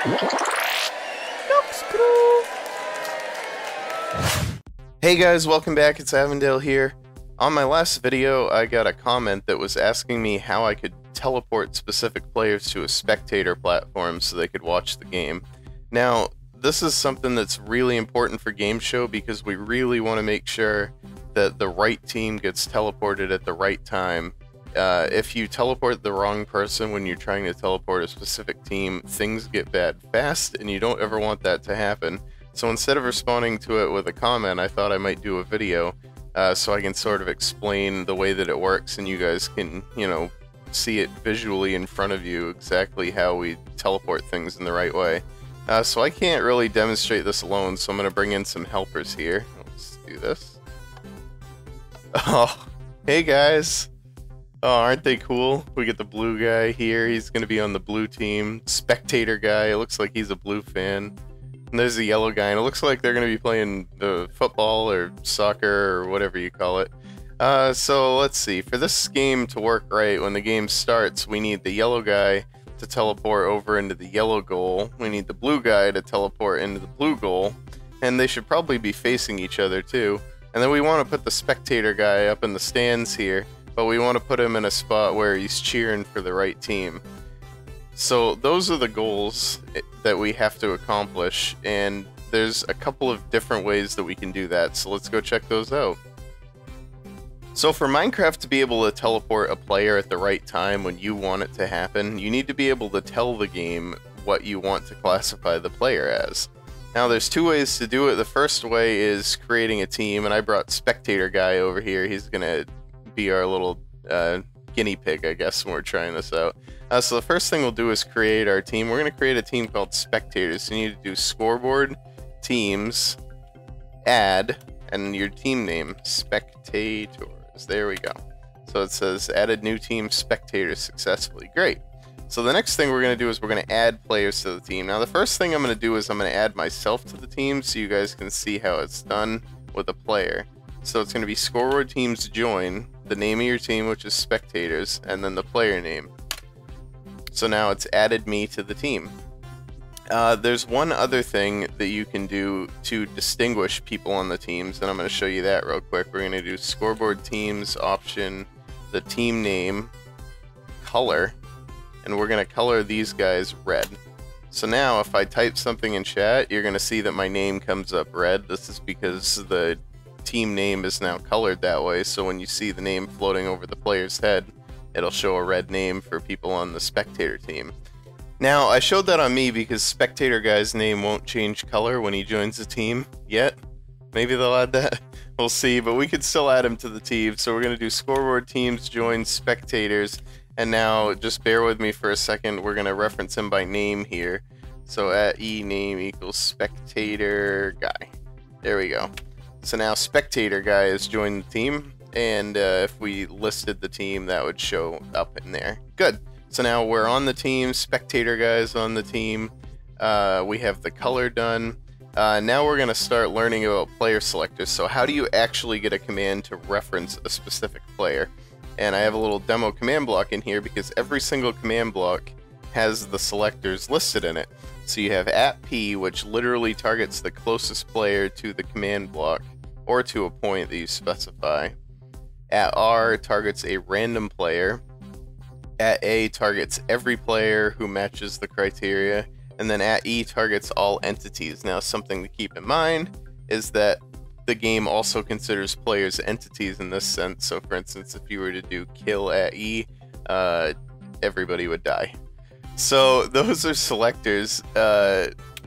Noxcrew! Hey guys, welcome back, it's Avondale here. On my last video, I got a comment that was asking me how I could teleport specific players to a spectator platform so they could watch the game. Now, this is something that's really important for Game Show because we really want to make sure that the right team gets teleported at the right time. If you teleport the wrong person when you're trying to teleport a specific team, things get bad fast, and you don't ever want that to happen. So instead of responding to it with a comment, I thought I might do a video so I can sort of explain the way that it works, and you guys can, you know, see it visually in front of you exactly how we teleport things in the right way. So I can't really demonstrate this alone, so I'm going to bring in some helpers here. Let's do this. Oh, hey guys! Oh, aren't they cool? We get the blue guy here, he's going to be on the blue team. Spectator guy, it looks like he's a blue fan. And there's the yellow guy, and it looks like they're going to be playing football or soccer or whatever you call it. So let's see, for this game to work right, when the game starts, we need the yellow guy to teleport over into the yellow goal. We need the blue guy to teleport into the blue goal, and they should probably be facing each other too. And then we want to put the spectator guy up in the stands here, but we want to put him in a spot where he's cheering for the right team. So those are the goals that we have to accomplish, and there's a couple of different ways that we can do that, so let's go check those out. So for Minecraft to be able to teleport a player at the right time when you want it to happen, you need to be able to tell the game what you want to classify the player as. Now there's two ways to do it. The first way is creating a team, and I brought Spectator Guy over here. He's gonna be our little guinea pig, I guess, when we're trying this out. So the first thing we'll do is create our team. We're gonna create a team called Spectators. So you need to do scoreboard, teams, add, and your team name, Spectators. There we go. So it says added new team spectators successfully. Great. So the next thing we're going to do is we're going to add players to the team. Now the first thing I'm going to do is I'm going to add myself to the team so you guys can see how it's done with a player. So it's going to be scoreboard teams join, the name of your team, which is spectators, and then the player name. So now it's added me to the team. There's one other thing that you can do to distinguish people on the teams, and I'm going to show you that real quick. We're going to do scoreboard teams option, the team name, color, and we're going to color these guys red. So now if I type something in chat, you're going to see that my name comes up red. This is because the team name is now colored that way, so when you see the name floating over the player's head, it'll show a red name for people on the spectator team. Now, I showed that on me because Spectator Guy's name won't change color when he joins the team yet. Maybe they'll add that. We'll see, but we could still add him to the team. So we're going to do scoreboard teams join spectators. And now, just bear with me for a second. We're going to reference him by name here. So at name equals spectator guy. There we go. So now Spectator Guy has joined the team. And if we listed the team, that would show up in there. Good. So now we're on the team, Spectator Guys on the team, we have the color done. Now we're going to start learning about player selectors. So how do you actually get a command to reference a specific player? And I have a little demo command block in here because every single command block has the selectors listed in it. So you have @p, which literally targets the closest player to the command block, or to a point that you specify. @r targets a random player. @a targets every player who matches the criteria, and then @e targets all entities. Now, something to keep in mind is that the game also considers players entities in this sense. So, for instance, if you were to do kill @e, everybody would die. So, those are selectors.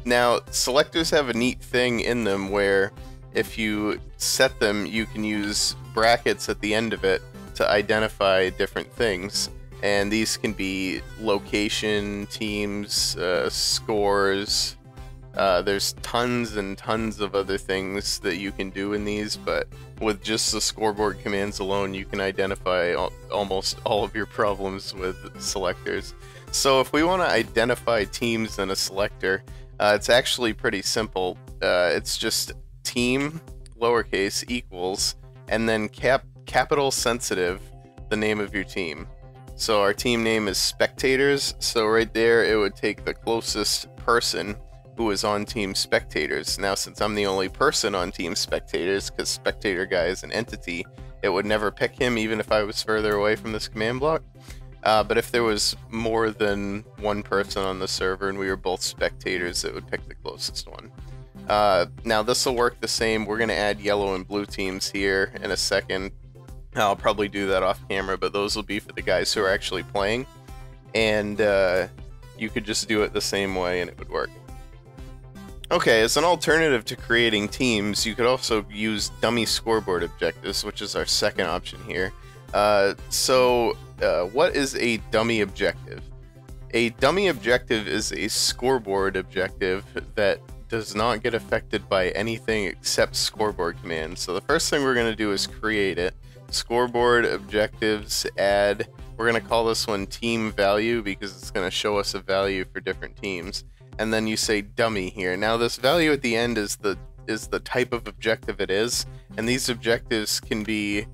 Now, selectors have a neat thing in them where if you set them, you can use brackets at the end of it to identify different things. And these can be location, teams, scores. There's tons and tons of other things that you can do in these, but with just the scoreboard commands alone, you can identify almost all of your problems with selectors. So if we want to identify teams in a selector, it's actually pretty simple. It's just team, lowercase, equals, and then capital sensitive, the name of your team. So our team name is Spectators. So right there, it would take the closest person who is on Team Spectators. Now, since I'm the only person on Team Spectators, because Spectator Guy is an entity, it would never pick him even if I was further away from this command block. But if there was more than one person on the server and we were both spectators, it would pick the closest one. Now this will work the same. We're going to add yellow and blue teams here in a second. I'll probably do that off camera, but those will be for the guys who are actually playing. And you could just do it the same way and it would work. Okay, as an alternative to creating teams, you could also use dummy scoreboard objectives, which is our second option here. What is a dummy objective? A dummy objective is a scoreboard objective that does not get affected by anything except scoreboard commands. So the first thing we're going to do is create it. Scoreboard objectives, add. We're going to call this one team value because it's going to show us a value for different teams. And then you say dummy here. Now this value at the end is the type of objective it is, and these objectives can be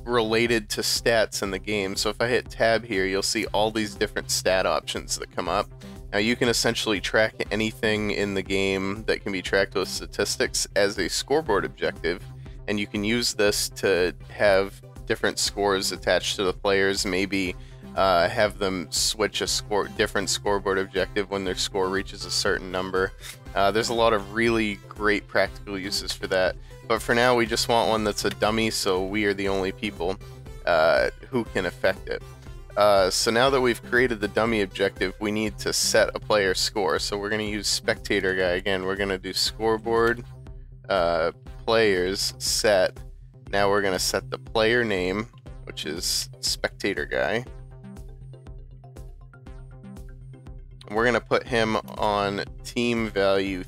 related to stats in the game. So if I hit tab here, you'll see all these different stat options that come up. Now you can essentially track anything in the game that can be tracked with statistics as a scoreboard objective, and you can use this to have different scores attached to the players, maybe have them switch a different scoreboard objective when their score reaches a certain number. There's a lot of really great practical uses for that, but for now we just want one that's a dummy, so we are the only people who can affect it. So now that we've created the dummy objective, we need to set a player score. So we're going to use Spectator Guy again. We're going to do scoreboard players set. Now we're going to set the player name, which is Spectator Guy. We're going to put him on team value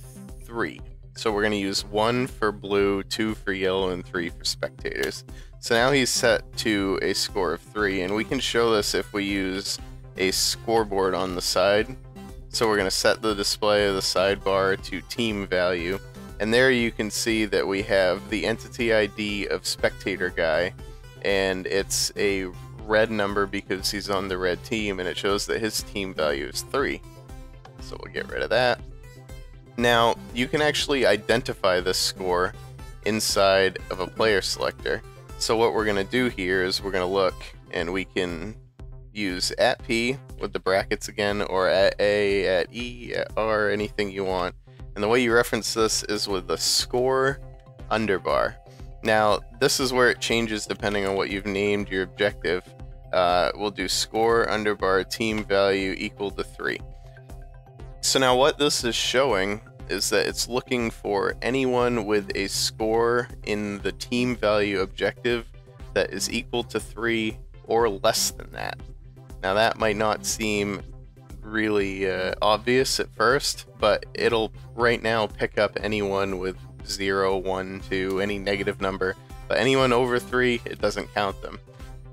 3. So we're going to use 1 for blue, 2 for yellow, and 3 for spectators. So now he's set to a score of 3, and we can show this if we use a scoreboard on the side. So we're going to set the display of the sidebar to team value, and there you can see that we have the entity ID of Spectator Guy, and it's a red number because he's on the red team, and it shows that his team value is 3. So we'll get rid of that. Now, you can actually identify this score inside of a player selector. So what we're going to do here is we're going to look, and we can use @P with the brackets again, or @A, @E, @R, anything you want. And the way you reference this is with the score underbar. Now, this is where it changes depending on what you've named your objective. We'll do score underbar team value equal to 3. So now what this is showing is that it's looking for anyone with a score in the team value objective that is equal to 3 or less than that. Now that might not seem really obvious at first, but it'll right now pick up anyone with 0, 1, 2, any negative number, but anyone over 3, it doesn't count them.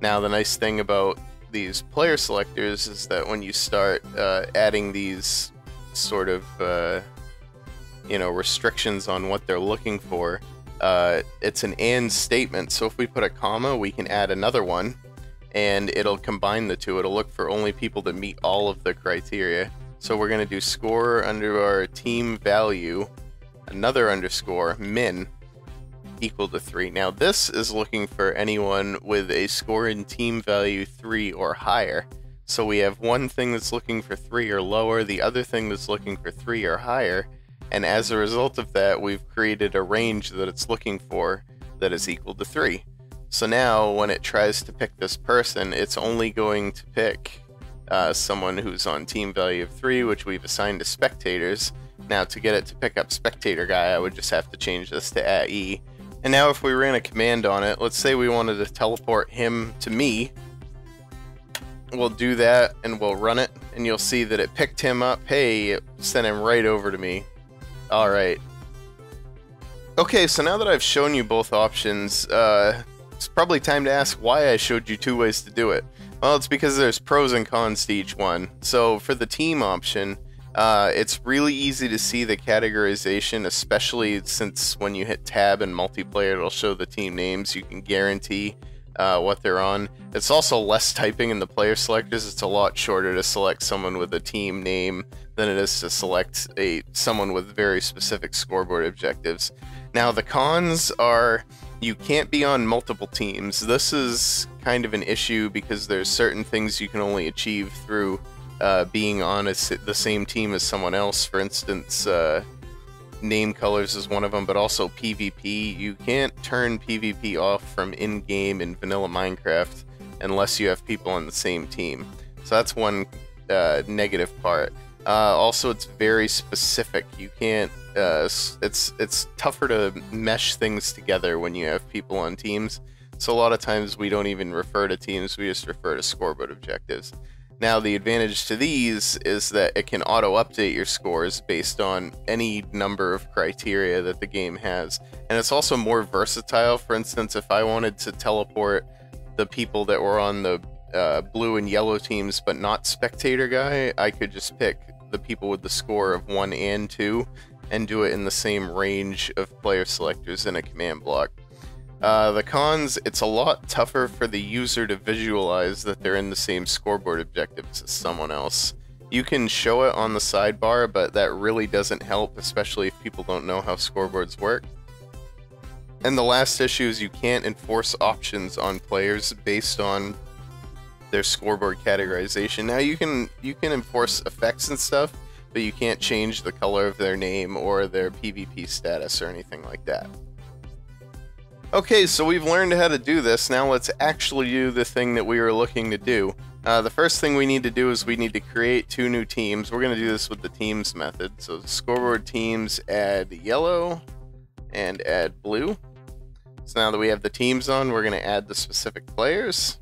Now the nice thing about these player selectors is that when you start adding these sort of restrictions on what they're looking for, it's an and statement. So if we put a comma, we can add another one, and it'll combine the two. It'll look for only people that meet all of the criteria. So we're going to do score under our team value, another underscore, min, equal to 3. Now this is looking for anyone with a score in team value 3 or higher. So we have one thing that's looking for 3 or lower, the other thing that's looking for 3 or higher, and as a result of that, we've created a range that it's looking for that is equal to 3. So now when it tries to pick this person, it's only going to pick someone who's on team value of 3, which we've assigned to spectators. Now to get it to pick up Spectator Guy, I would just have to change this to @E. And now if we ran a command on it, let's say we wanted to teleport him to me, we'll do that and we'll run it, and you'll see that it picked him up. Hey, it sent him right over to me. Alright. Okay, so now that I've shown you both options, it's probably time to ask why I showed you 2 ways to do it. Well, it's because there's pros and cons to each one. So for the team option, it's really easy to see the categorization, especially since when you hit tab in multiplayer, it'll show the team names. You can guarantee what they're on. It's also less typing in the player selectors. It's a lot shorter to select someone with a team name than it is to select someone with very specific scoreboard objectives. Now the cons are you can't be on multiple teams. This is kind of an issue because there's certain things you can only achieve through being on the same team as someone else. For instance, name colors is one of them, but also PvP. You can't turn PvP off from in-game in vanilla Minecraft unless you have people on the same team. So that's one negative part. Also, it's very specific. You can't. It's tougher to mesh things together when you have people on teams. So a lot of times we don't even refer to teams. We just refer to scoreboard objectives. Now the advantage to these is that it can auto-update your scores based on any number of criteria that the game has. And it's also more versatile. For instance, if I wanted to teleport the people that were on the blue and yellow teams but not spectator guy, I could just pick the people with the score of 1 and 2 and do it in the same range of player selectors in a command block. The cons, it's a lot tougher for the user to visualize that they're in the same scoreboard objectives as someone else. You can show it on the sidebar, but that really doesn't help, especially if people don't know how scoreboards work. And the last issue is you can't enforce options on players based on their scoreboard categorization. Now you can enforce effects and stuff, but you can't change the color of their name or their PvP status or anything like that. Okay, so we've learned how to do this. Now let's actually do the thing that we were looking to do. The first thing we need to do is we need to create 2 new teams. We're going to do this with the teams method. So scoreboard teams, add yellow and add blue. So now that we have the teams on, we're going to add the specific players.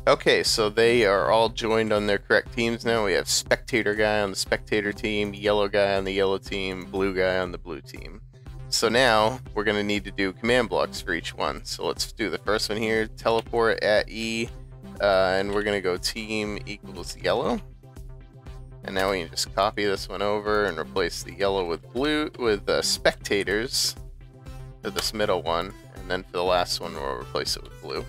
Okay, so they are all joined on their correct teams now. We have spectator guy on the spectator team, yellow guy on the yellow team, blue guy on the blue team. So now we're going to need to do command blocks for each one. So let's do the first one here, teleport at E, and we're going to go team equals yellow. And now we can just copy this one over and replace the yellow with blue, with spectators for this middle one. And then for the last one, we'll replace it with blue.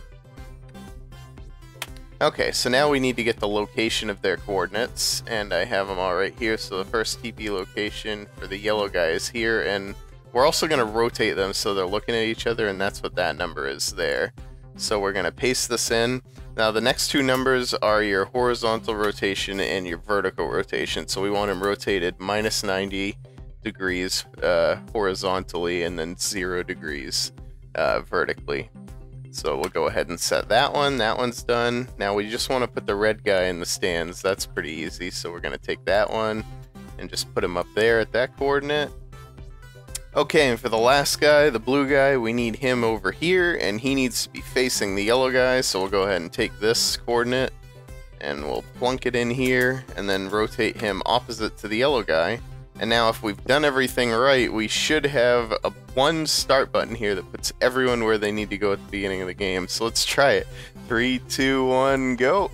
Okay, so now we need to get the location of their coordinates, and I have them all right here. So the first TP location for the yellow guy is here, and we're also going to rotate them so they're looking at each other, and that's what that number is there. So we're going to paste this in. Now the next 2 numbers are your horizontal rotation and your vertical rotation. So we want them rotated minus 90 degrees horizontally and then 0 degrees vertically. So we'll go ahead and set that one. That one's done. Now we just want to put the red guy in the stands. That's pretty easy. So we're going to take that one and just put him up there at that coordinate. Okay, and for the last guy, the blue guy, we need him over here, and he needs to be facing the yellow guy, so we'll go ahead and take this coordinate, and we'll plunk it in here, and then rotate him opposite to the yellow guy. And now if we've done everything right, we should have one start button here that puts everyone where they need to go at the beginning of the game. So let's try it. 3, 2, 1, go!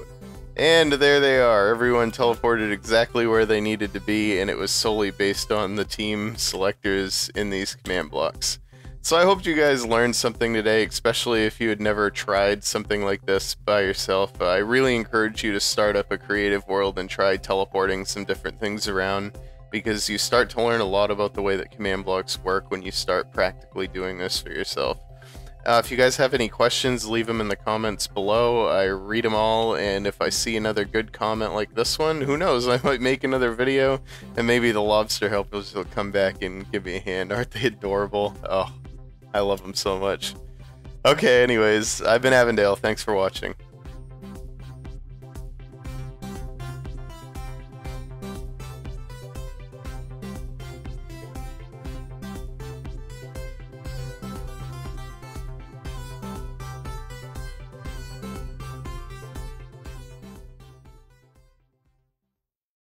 And there they are. Everyone teleported exactly where they needed to be, and it was solely based on the team selectors in these command blocks. So I hope you guys learned something today, especially if you had never tried something like this by yourself. I really encourage you to start up a creative world and try teleporting some different things around, because you start to learn a lot about the way that command blocks work when you start practically doing this for yourself. If you guys have any questions, leave them in the comments below. I read them all, and if I see another good comment like this one, who knows, I might make another video, and maybe the Lobster Helpers will come back and give me a hand. Aren't they adorable? Oh, I love them so much. Okay, anyways, I've been Avondale. Thanks for watching.